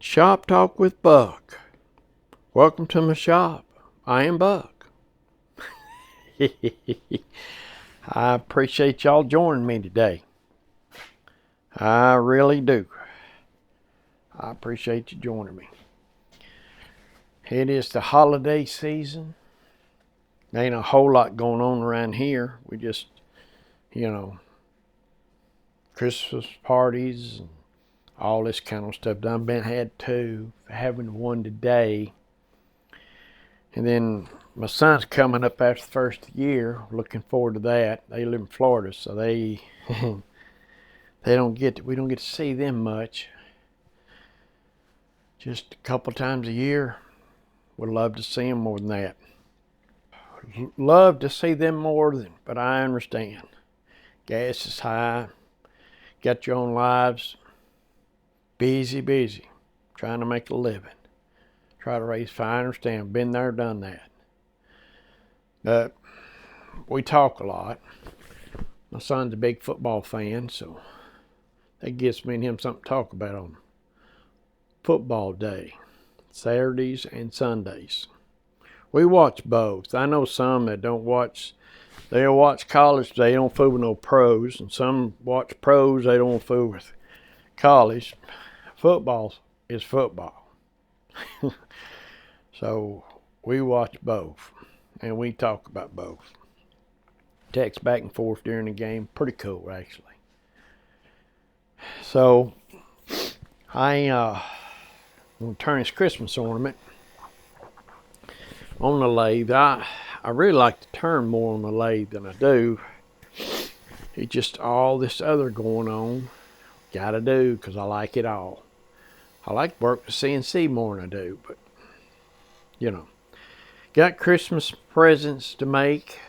Shop Talk with Buck. Welcome to my shop. I am Buck. I appreciate y'all joining me today. I really do. I appreciate you joining me. It is the holiday season. There ain't a whole lot going on around here. We just, Christmas parties and all this kind of stuff. Done been had two, having one today. And then my son's coming up after the first year. Looking forward to that. They live in Florida, so we don't get to see them much. Just a couple times a year. Would love to see them more than that. Love to see them more than, but I understand. Gas is high. Got your own lives. Busy. Trying to make a living. Try to raise fine. I understand. Been there, done that. But we talk a lot. My son's a big football fan, so that gives me and him something to talk about on football day, Saturdays and Sundays. We watch both. I know some that don't watch. They'll watch college, they don't fool with no pros, and some watch pros, they don't fool with college. Football is football. So we watch both, and we talk about both. Text back and forth during the game. Pretty cool, actually. So I'm going to turn this Christmas ornament on the lathe. I really like to turn more on the lathe than I do. It's just all this other going on. Got to do, because I like it all. I like to work the CNC more than I do, but got Christmas presents to make.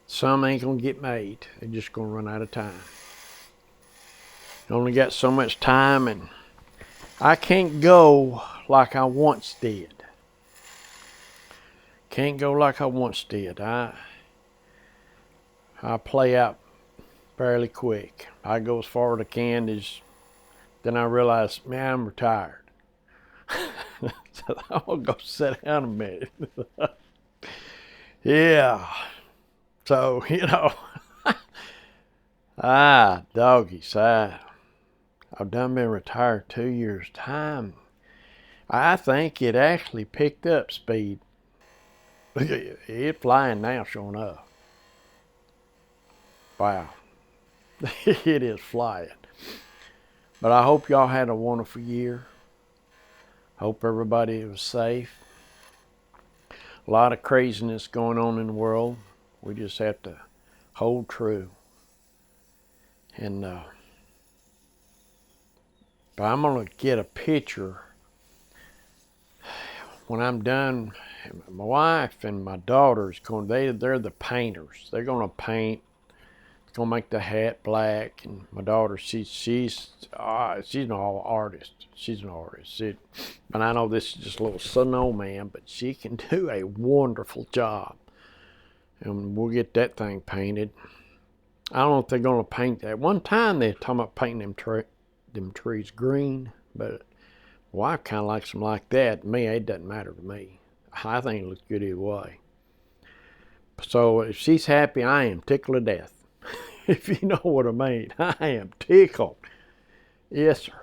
Some ain't gonna get made. They're just gonna run out of time. Only got so much time, and I can't go like I once did. Can't go like I once did. I play out fairly quick. I go as far as I can. Then I realize, man, I'm retired. So I'm gonna go sit down a minute. Yeah. So, doggies, I've done been retired 2 years' time. I think it actually picked up speed. It's flying now, sure enough. Wow. It is flying. But I hope y'all had a wonderful year. Hope everybody was safe. A lot of craziness going on in the world. We just have to hold true. And but I'm gonna get a picture when I'm done. My wife and my daughter's going. They're the painters. They're gonna paint. It's gonna make the hat black. And my daughter, she's an artist. She's an artist. But I know this is just a little snowman, but she can do a wonderful job. And we'll get that thing painted. I don't know if they're going to paint that. One time they were talking about painting them trees green, but my wife kind of likes them like that. Me, it doesn't matter to me. I think it looks good either way. So if she's happy, I am tickled to death. If you know what I mean. I am tickled. Yes, sir.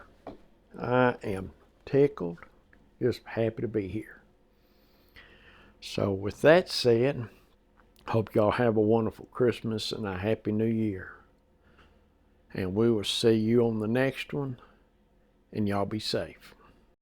I am tickled. Just happy to be here. So with that said, hope y'all have a wonderful Christmas and a happy New Year. And we will see you on the next one. And y'all be safe.